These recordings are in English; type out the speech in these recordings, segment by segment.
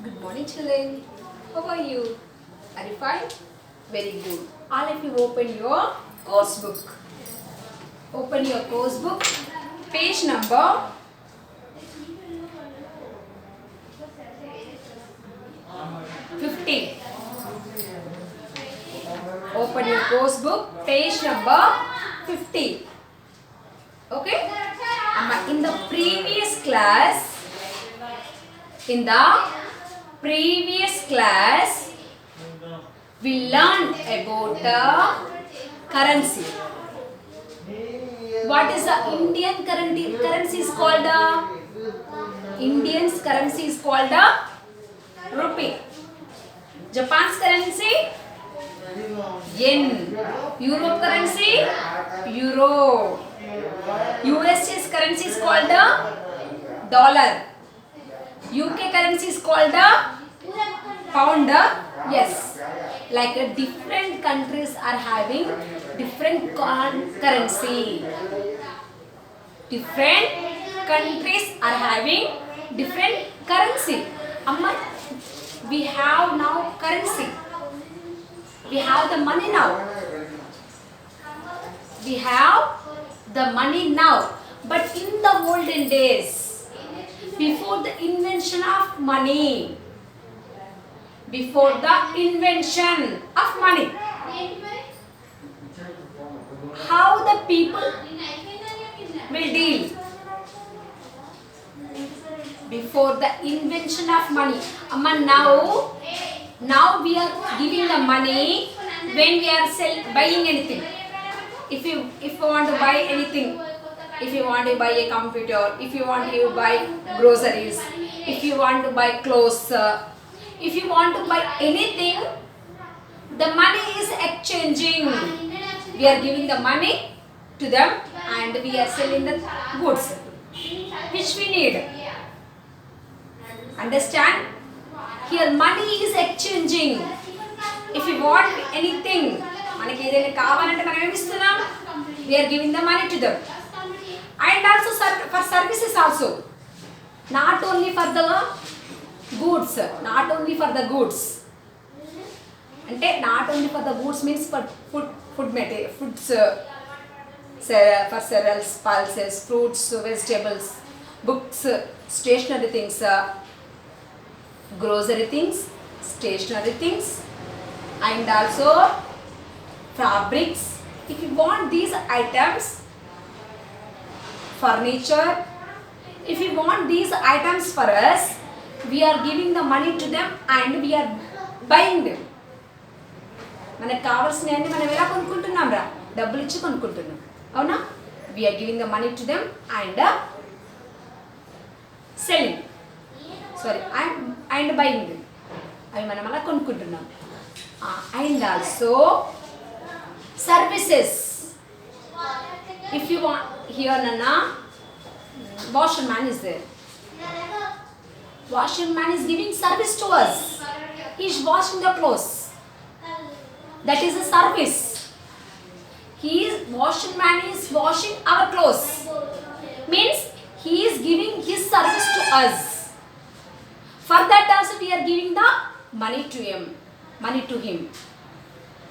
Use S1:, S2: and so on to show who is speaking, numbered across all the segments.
S1: Good morning, children. How are you? Are you fine? Very good. All of you open your course book. Open your course book. Page number 50. Open your course book. Page number 50. Okay? In the previous class, we learned about currency. What is the Indian currency is called? Indian's currency is called rupee. Japan's currency yen. Europe currency euro. USA's currency is called dollar. UK currency is called pound. Yes, like different countries are having different currency. Different countries are having different currency. Amma, we have now currency. We have the money now. We have the money now. But in the olden days, before the invention of money, how the people will deal? Before the invention of money. Amma, now we are giving the money when we are buying anything. If you want to buy anything, if you want to buy a computer, if you want to buy groceries, if you want to buy clothes, if you want to buy anything, the money is exchanging. We are giving the money to them and we are selling the goods which we need. Understand? Here money is exchanging. If you want anything, we are giving the money to them. And also for services also. Not only for the goods. Not only for the goods. Not only for the goods means for food material, foods, for cereals, pulses, fruits, vegetables, books, stationery things, grocery things, stationery things, and also fabrics. If you want these items, furniture, if you want these items for us, we are giving the money to them and we are buying them. మనకు కావాల్సినవన్నీ మనం ఎలా కొనుక్కుంటున్నాం రా, డబ్బులు ఇచ్చి కొనుక్కుంటున్నాం, అవునా? We are giving the money to them and selling, and buying them. అవి మనం అలా కొనుక్కుంటున్నాం. And also services. If you want, here Nana, washerman is there. Washerman is giving service to us. He is washing the clothes. That is a service. Washerman is washing our clothes. Means he is giving his service to us. For that also we are giving the money to him.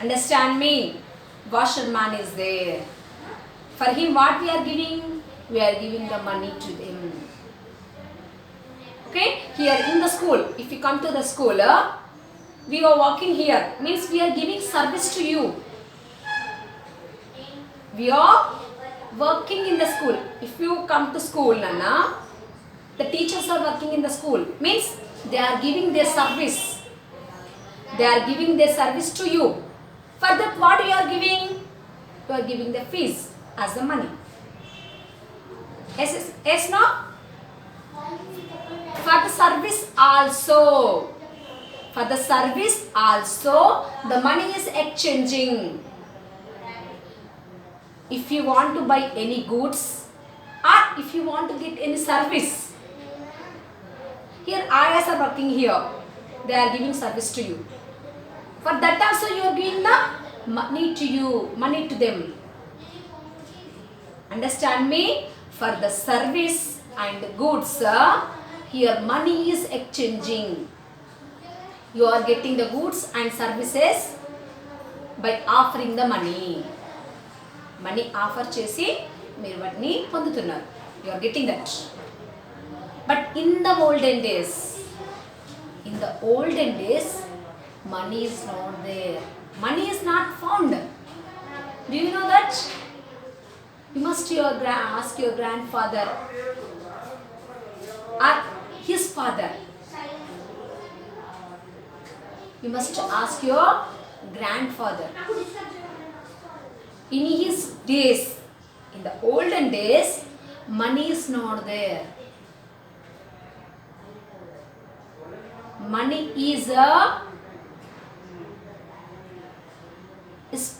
S1: Understand me? Washerman is there. For him what we are giving? We are giving the money to him. Okay? Here in the school, if you come to the school, we are working here. Means we are giving service to you. We are working in the school. If you come to school, Nana, the teachers are working in the school. Means they are giving their service. They are giving their service to you. For that what you are giving? You are giving the fees as the money. Yes, no? For the service also. The money is exchanging. If you want to buy any goods or if you want to get any service, here ayahs are working here. They are giving service to you. For that also you are giving the money to you, money to them. Understand me? For the service and goods, here money is exchanging. You are getting the goods and services by offering the money. Money offer చేసి మీరు వాటిని పొందుతున్నారు. You are getting that. But in the olden days, money is not there. Money is not found. Do you know that? You must ask your grandfather or his father. You must ask your grandfather. In his days, in the olden days, money is not there. Money is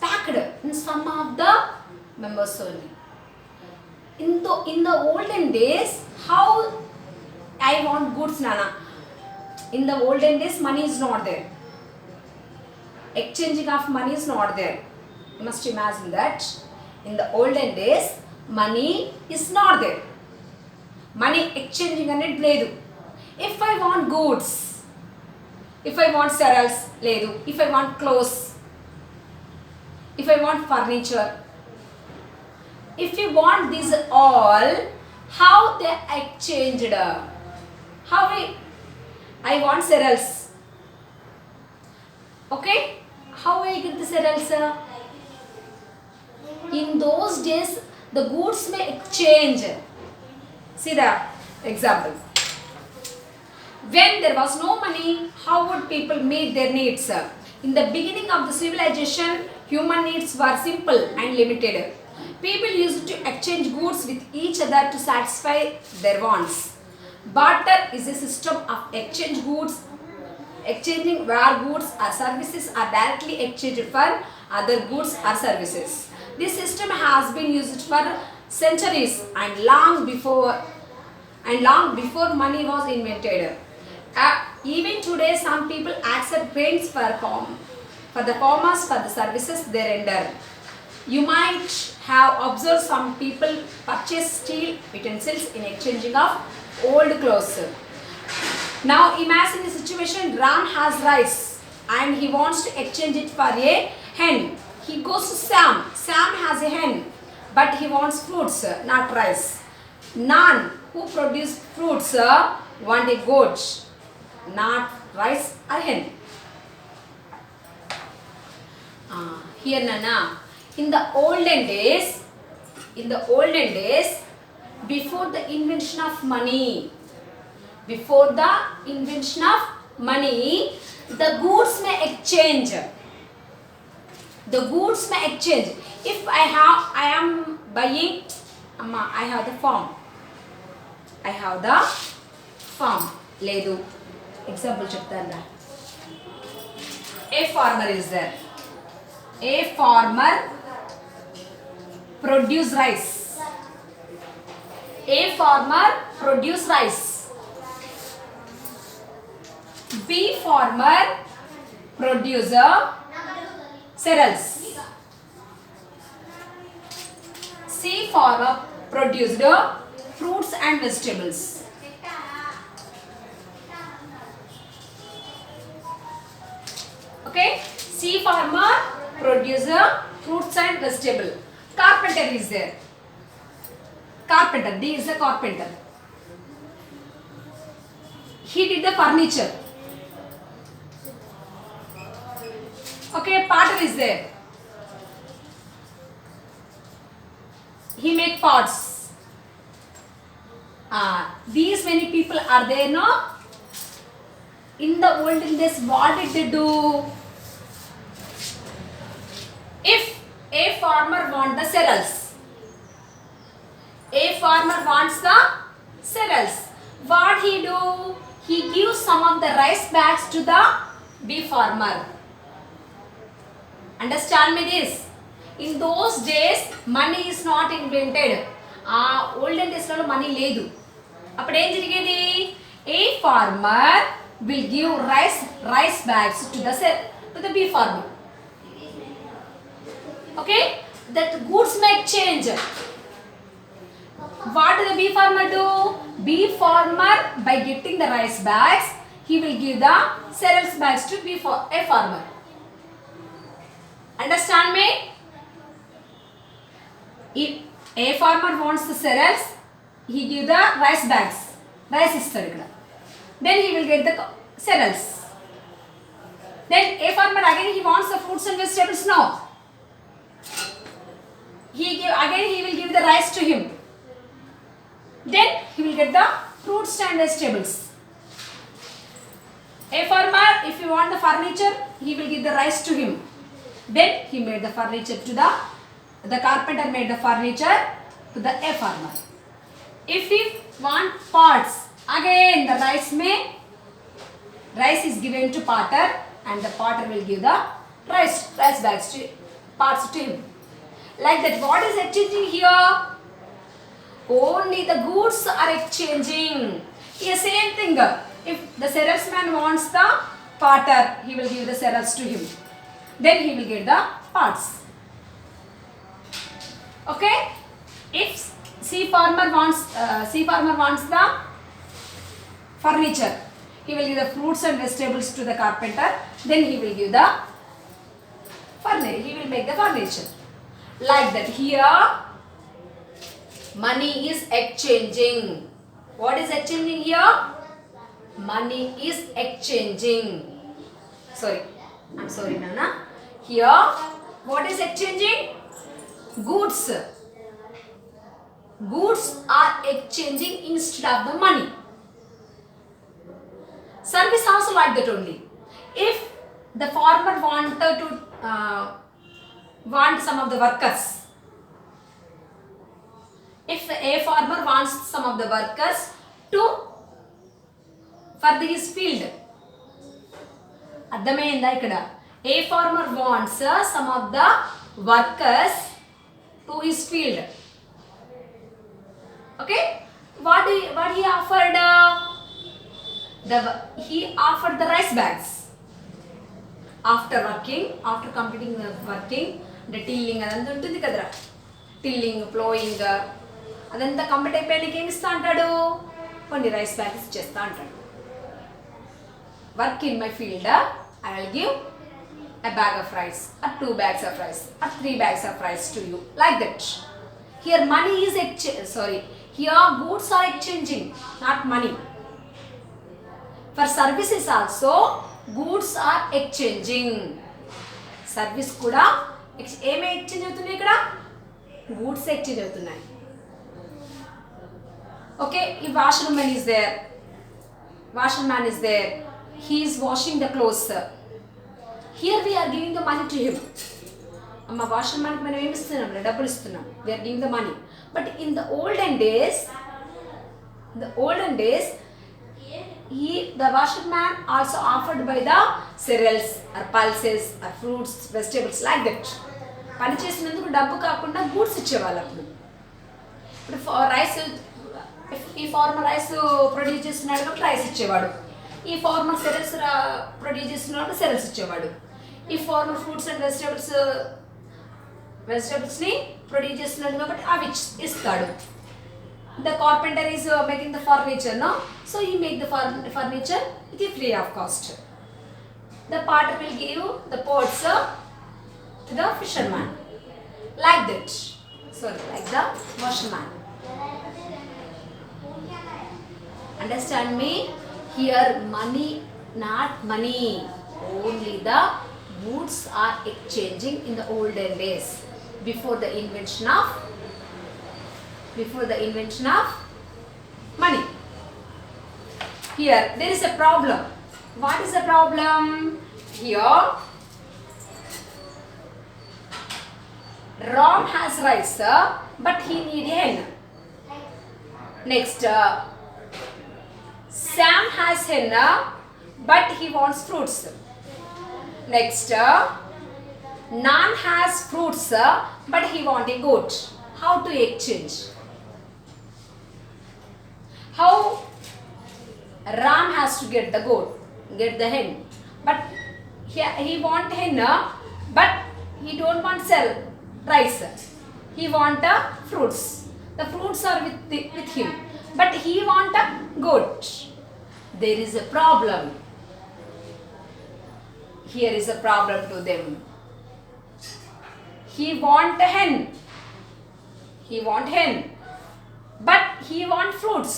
S1: packed in some of the members only. In the olden days, how I want goods, Nana. In the olden days, money is not there. Exchanging of money is not there. You must imagine that. In the olden days, money is not there. Money exchanging అనేది లేదు. If I want goods, if I want cereals, లేదు. If I want clothes, if I want furniture, if you want these all, how they exchanged? How I want cereals. Okay? How I get the cereals? In those days, the goods may exchange. See the example. When there was no money, how would people meet their needs? In the beginning of the civilization, human needs were simple and limited. People used to exchange goods with each other to satisfy their wants. Barter is a system of exchange goods, exchanging where goods or services are directly exchanged for other goods or services. This system has been used for centuries and long before money was invented. Even today, some people accept payments for the farmers for the services they render. You might have observed some people purchase steel utensils in exchanging of old clothes. Now imagine the situation. Ram has rice and he wants to exchange it for a hen. He goes to Sam. Sam has a hen, but he wants fruits, not rice. Nan, who produce fruits, want a goat, not rice or hen. Here Nana, in the olden days, before the invention of money, the goods may exchange. If I am buying, I have the farm. లేదు. Example చెప్తాను. A farmer is there. A farmer produce rice. B farmer produce cereals. C farmer produced fruits and vegetables. Okay, C farmer produce fruits and vegetable. Carpenter is there. D is a carpenter. He did the furniture. Okay, potter is there. He make pots. These many people are there, no? In the olden days, what did they do? If a farmer wants the cereals, what he do? He gives some of the rice bags to the B farmer. Understand me this? In those days, money is not invented. Olden days lo money ledu. Appudu em jarigedi? A farmer will give rice bags to the B farmer. Okay, that goods may exchange. What does the B farmer do? B farmer, by getting the rice bags, he will give the cereals bags to a farmer. Understand me? If a farmer wants the cereals, he give the rice bags. Rice is then he will get the cereals. Then a farmer again he wants the fruits and vegetables. No. He will give the rice to him. Then he will get the fruits and vegetables. A farmer, if you want the furniture, he will give the rice to him. Then he made the furniture to the carpenter made the furniture to the a farmer. If he want pots, again the rice is given to potter, and the potter will give the rice bags to pots to him. Like that, what is exchanging here? Only the goods are exchanging. Here same thing. If the salesman wants the potter, he will give the cereals to him. Then he will get the pots. Okay? If sea farmer wants the furniture, he will give the fruits and vegetables to the carpenter. Then he will give the furniture. He will make the furniture. Like that. Here, money is exchanging. What is exchanging here? Money is exchanging. I'm sorry, Nana. Here, what is exchanging? Goods. Goods are exchanging instead of the money. Service also like that only. If the farmer wanted to want some of the workers, if a farmer wants some of the workers for his field, అర్థమైందా ఇక్కడ? A farmer wants some of the workers to his field. Okay, what he offered? He offered the rice bags. After completing the working, the tilling అదంతా ఉంటుంది కదరా, tilling, ploughing అదంతా complete అయిపోయానికి ఏమి ఇస్తా అంటాడు? కొన్ని రైస్ బ్యాగ్స్ ఇచ్చేస్తా అంటాడు. Work in my field, I will give a bag of rice, or 2 bags of rice, or 3 bags of rice to you. Like that. Here money is here goods are exchanging, not money. For services also, goods are exchanging. Service kuda ఏమే exchange అవుతున్నాయి ఇక్కడ? Goods exchange అవుతున్నాయి. Okay, if washerman is there, he is washing the clothes. Here we are giving the money to him. Amma washerman ki manam em istunam, double istunam. We are giving the money. But in the olden days, the washerman also offered by the cereals or pulses or fruits, vegetables, like that. పని చేసినందుకు డబ్బు కాకుండా goods ఇచ్చేవాళ్ళు అప్పుడు. ఇప్పుడు rice, ఈ farmer rice produce చేస్తున్నాడు కాబట్టి రైస్ ఇచ్చేవాడు. ఈ ఫార్మర్ సెరల్స్ ప్రొడ్యూస్ చేస్తున్నాడు, సెరల్స్ ఇచ్చేవాడు. ఈ ఫార్మర్ ఫ్రూట్స్ అండ్ వెజిటబుల్స్ని ప్రొడ్యూస్ చేస్తున్నాడు కాబట్టి అవి ఇస్తాడు. The carpenter is making the furniture, no? So he make the furniture with free of cost. The potter will give the pots to the fisherman. Like that. Like the washerman. Understand me? Here money, not money. Only the goods are exchanging in the olden days. Before the invention of money. Here there is a problem. What is the problem? Here Ram has rice, but he needs hen. Next, Sam has hen, but he wants fruits. Next, Nan has fruits, but he wants a goat. How to exchange? How Ram has to get the hen, but he want hen, but he don't want sell rice. He want fruits. The fruits are with him, but he want a goat. There is a problem. here is a problem to them. He want a hen. He want hen. But he want fruits.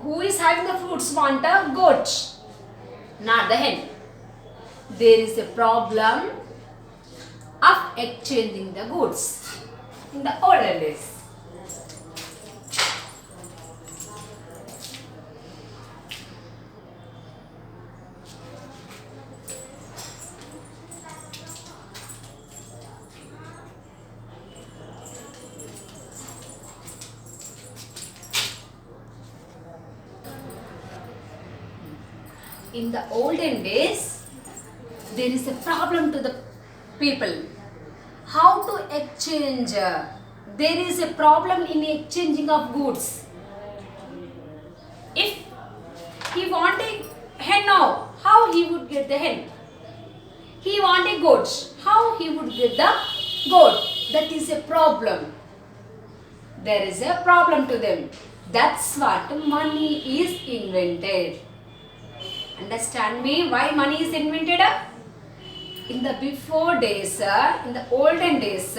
S1: Who is having the fruits want a goat, not the hen. There is a problem of exchanging the goods in the olden days. In the olden days, there is a problem to the people. How to exchange? There is a problem in exchanging of goods. If he want a hen now, how he would get the hen? He want a goat, how he would get the goat? That is a problem. There is a problem to them. That's what money is invented. Understand me? Why money is invented? In the before days, in the olden days,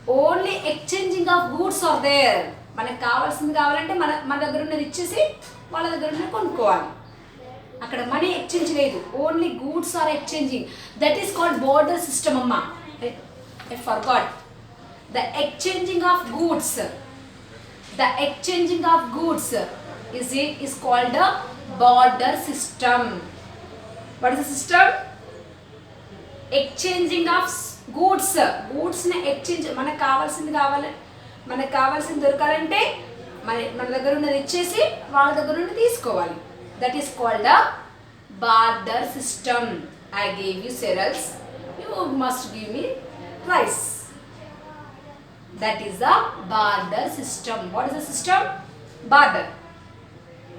S1: only exchanging of goods are there. మనకు కావాల్సింది కావాలంటే మన దగ్గర ఉన్నది ఇచ్చేసి వాళ్ళ దగ్గర ఉన్నది కొనుక్కోవాలి. అక్కడ మనీ ఎక్స్చేంజ్ లేదు. Only goods are exchanging. That is called barter system అమ్మా. I forgot. The exchanging of goods. The exchanging of goods is called a border system. What is the system? Exchanging of goods. Goods ne exchange మనకు కావాల్సింది కావాలి, మనకు కావాల్సింది దొరకాలంటే మన దగ్గర ఉన్నది ఇచ్చేసి వాళ్ళ దగ్గర నుండి తీసుకోవాలి. That is called a barter system. I gave you cereals, you must give me rice. That is a barter system. What is the system? Barter.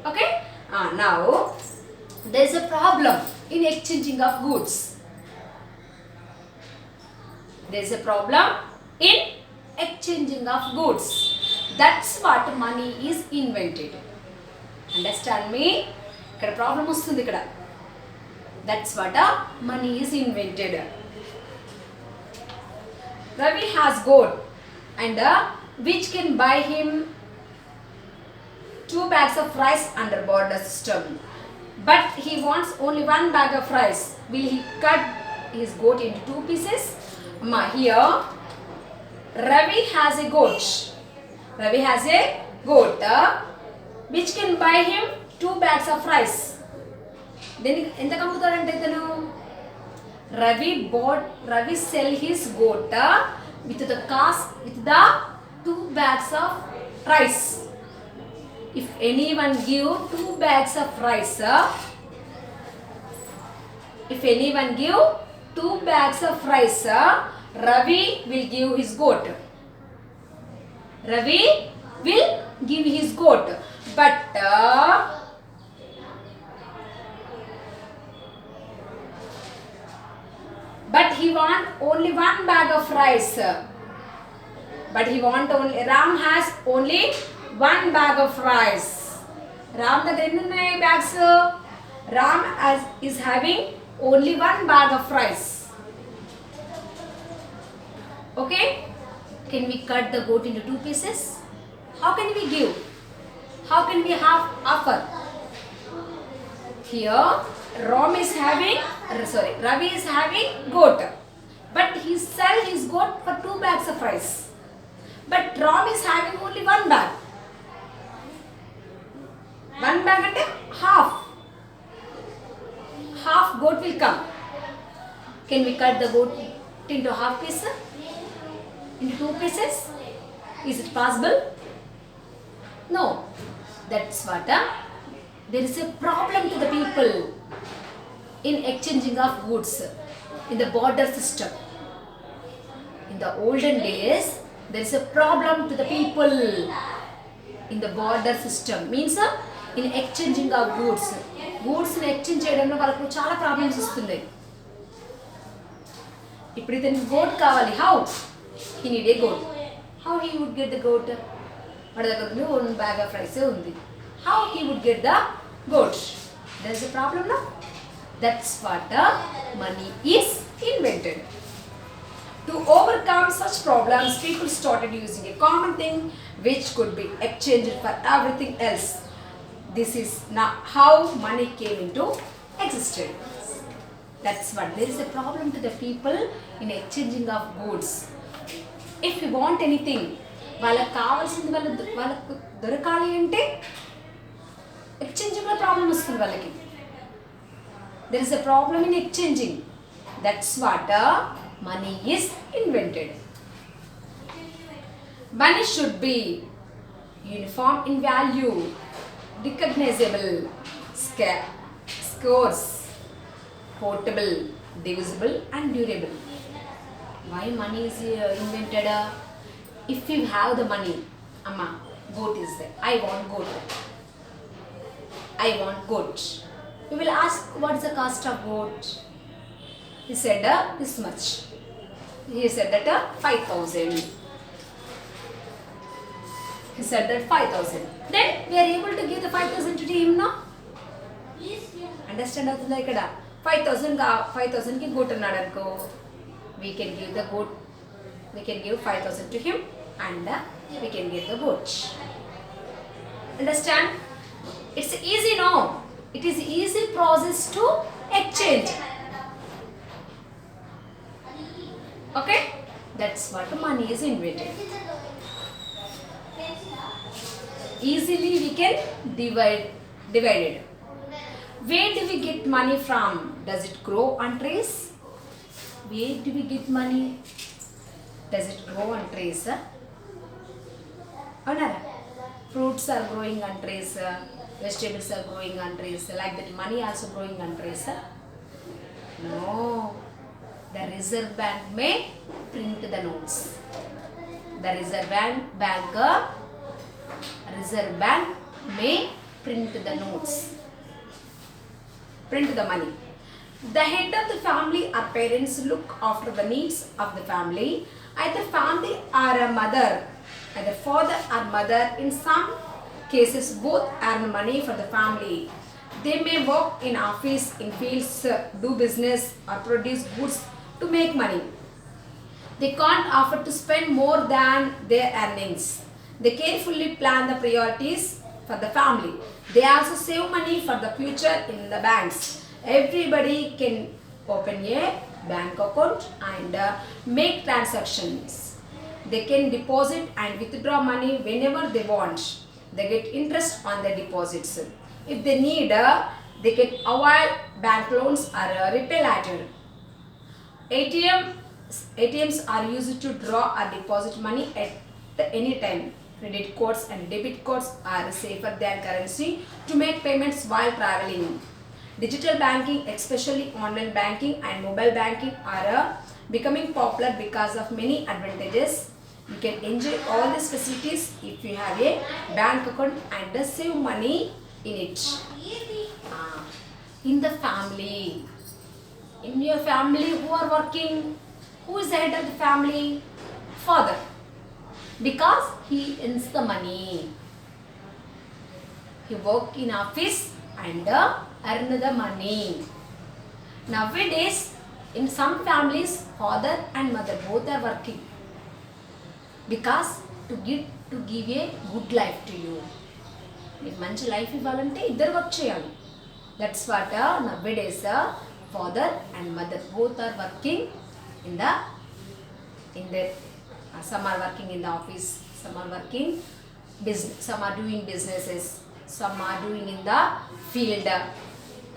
S1: Okay? Now there is a problem in exchanging of goods. There is a problem in exchanging of goods. That's what money is invented. Understand me? ఇక్కడ problem వస్తుంది ఇక్కడ. That's what money is invented. Ravi has goat and which can buy him 2 bags of rice under border system. But he wants only 1 bag of rice. Will he cut his goat into 2 pieces? Here Ravi has a goat. Ravi has a goat which can buy him 2 bags of rice. Then ఎంత కమ్ముతాడంటే ఇతను Ravi sell his goat with the 2 bags of rice. If anyone give 2 bags of rice, Ravi will give his goat. Ravi will give his goat. But he want only 1 bag of rice. Ram has only 1 bag of rice. Ram దగ్గర ఎన్ని ఉన్నాయి bags? Ram is having only 1 bag of rice. Okay? Can we cut the goat into 2 pieces? How can we give? How can we offer? Here Ravi is having goat, but he sell his goat for 2 bags of rice. But Ram is having only 1 bag. 1 bag ante half goat will come. Can we cut the goat into half pieces? Into 2 pieces? Is it possible? No. That's what there is a problem to the people in exchanging of goods in the border system. In the olden days, there is a problem to the people in the border system. Means in exchanging of goods. Goods in exchange చేయడంలో వాళ్ళకు చాలా problems వస్తున్నాయి. ఇప్పుడు ఇతనికి goat కావాలి. How? He need a goat. How he would get the goat? వాడి దగ్గర 1 bag of rice ఉంది. How he would get the goat? There is a problem now. That's what money is invented. To overcome such problems, people started using a common thing which could be exchanged for everything else. This is now how money came into existence. That's what. There is a problem to the people in exchanging of goods. If you want anything, వాళ్ళకి కావాల్సింది వాళ్ళకు దొరకాలి అంటే ఎక్స్చేంజింగ్లో problem వస్తుంది వాళ్ళకి. There is a problem in exchanging. That's what money is invented. Money should be uniform in value, recognizable, scarce, portable, divisible and durable. Why money is invented? If you have the money, Amma, goat is there. I want goat. I want goat. You will ask, what is the cost of goat? He said this much. He said that 5,000. He said that 5,000. Then we are able to give the 5,000 to him, no? Understand అవుతుందా ఇక్కడ 5,000 కి goat అన్నాడు అనుకో, we can give the goat, we can give 5,000 to him and we can give the goat. Understand? It's easy, no? It is easy process to exchange. Okay? That's what money is invented. Easily we can divide it. Where do we get money from? Does it grow on trees? Where do we get money? Does it grow on trees? Fruits are growing on trees, vegetables are growing on trees, like that money also growing on trees. No. The Reserve Bank may print the notes. The Reserve Bank may print the notes. Print the money. The head of the family or parents look after the needs of the family. Either family or a mother, either father or mother, in some cases both earn money for the family. They may work in office, in fields, do business or produce goods to make money. They can't afford to spend more than their earnings. They carefully plan the priorities for the family. They also save money for the future in the banks. Everybody can open a bank account and make transactions. They can deposit and withdraw money whenever they want. They get interest on their deposits. If they need, they can avail bank loans or repay later. ATMs are used to draw or deposit money at any time. Credit cards and debit cards are safer than currency to make payments while traveling. Digital banking, especially online banking and mobile banking, are becoming popular because of many advantages. You can enjoy all these facilities if you have a bank account and save money in it. In the family, in your family who are working, who is the head of the family? Father. Because he earns the money. He work in office and earn the money. Nowadays, in some families, father and mother both are working. Because to give a good life to you. మీకు మంచి life ఇవ్వాలంటే ఇద్దరు work చేయాలి. That's what nowadays father and mother both are working in their some are working in the office, some are working business, some are doing businesses, some are doing in the field,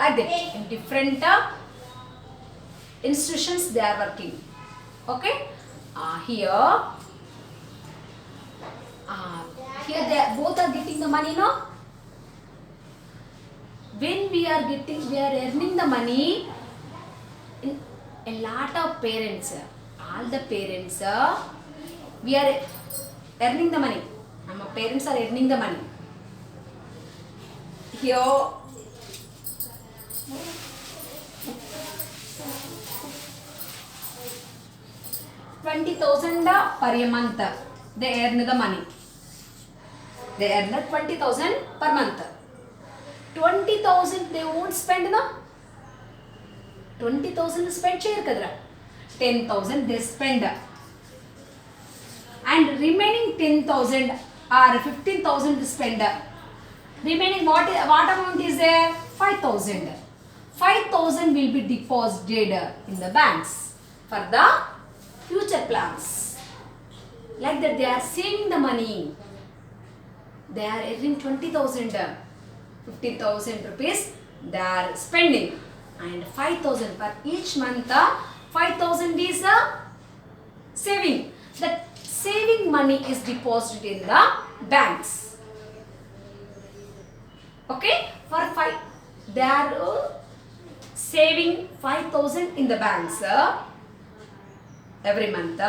S1: like that in different institutions they are working. Okay, here they both are getting the money, no? When we are earning the money, in a lot of parents, all the parents, we are earning the money. Our parents are earning the money. Here, $20,000 per month. They earn the money. They earn 20,000 per month. 20,000 they won't spend na. 20,000 spend చేయరు కదరా. 10,000 they spend. And remaining 10,000 or 15,000 they spend. Remaining what amount is there? 5,000. 5,000 will be deposited in the banks for the future plans. Like that they are saving the money. They are earning 20,000. 15,000 rupees they are spending and 5,000 for each month. 5,000 is a saving. That saving money is deposited in the banks. Okay, for 5 they are saving 5,000 in the banks every month.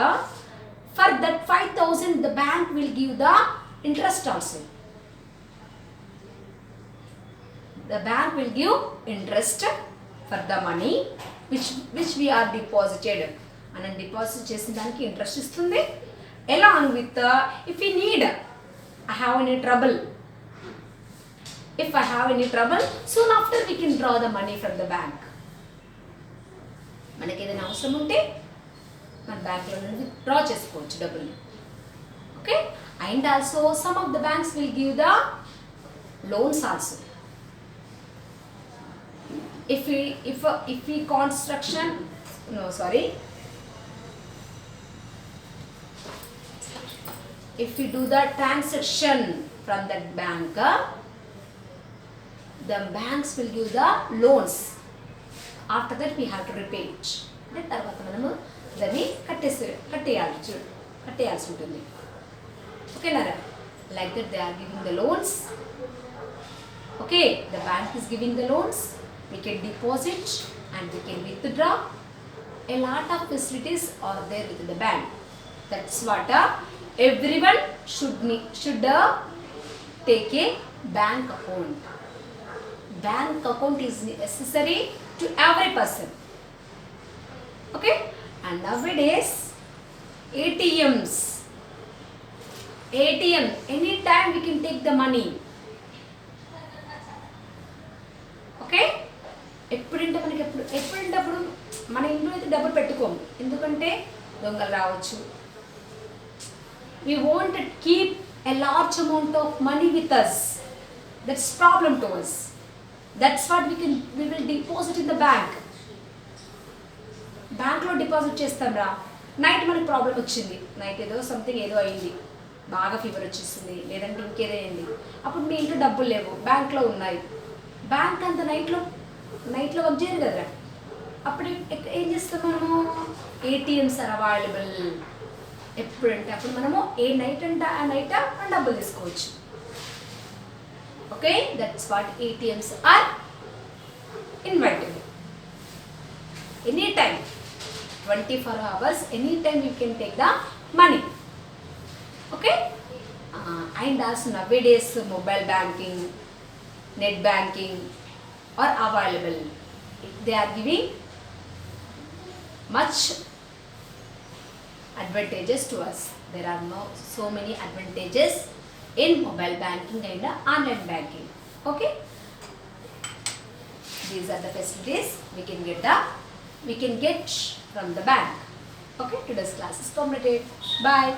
S1: For that 5,000 the bank will give the interest also. The bank will give interest for the money which we are deposited. And deposit చేసిన దానికి interest ఇస్తుంది. Along with if we need, I have any trouble. If I have any trouble, soon after we can draw the money from the bank. మనకి ఏదైనా అవసరం ఉంటే మన బ్యాంక్లో నుండి డ్రా చేసుకోవచ్చు డబ్బులు. Okay, and also some of the banks will give the loans also. If we construction, no sorry, if we do the transaction from that bank, the banks will give the loans. After that we have to repay it. తర్వాత మనము దాన్ని కట్టేయాల్సి ఉంటుంది. ఓకేనా? Like that they are giving the loans. Okay, the bank is giving the loans. We can deposit and we can withdraw. A lot of facilities are there with the bank. That's what everyone should take a bank account. Bank account is necessary to every person. Okay, and nowadays ATM anytime we can take the money. Okay, ఎప్పుడంటే అప్పుడు మన ఇంట్లో అయితే డబ్బులు పెట్టుకోము, ఎందుకంటే దొంగలు రావచ్చు. We want to keep a large amount of money with us. That's problem to us. That's what we will deposit in the bank. బ్యాంక్లో డిపాజిట్ చేస్తాం రా. నైట్ మనకి ప్రాబ్లం వచ్చింది, నైట్ ఏదో సంథింగ్ ఏదో అయింది, బాగా ఫీవర్ వచ్చేసింది, లేదంటే ఇంకేదో అయింది. అప్పుడు మీ ఇంట్లో డబ్బులు లేవు, బ్యాంక్లో ఉన్నాయి. బ్యాంక్ అంత నైట్లో వర్క్ చేయరు కదరా. అప్పుడు ఏం చేస్తాం మనము? ATMs are available. ఎప్పుడంటే అప్పుడు మనము ఏ నైట్ అంటే ఆ నైట్ మనం డబ్బులు తీసుకోవచ్చు. Okay, that's what ATMs are invited. Any time 24 hours, anytime you can take the money. Okay, and also nowadays mobile banking, net banking are available. They are giving much advantages to us. There are so many advantages in mobile banking and online banking. Okay, these are the facilities we can get from the bank. Okay, today's class is completed. Bye.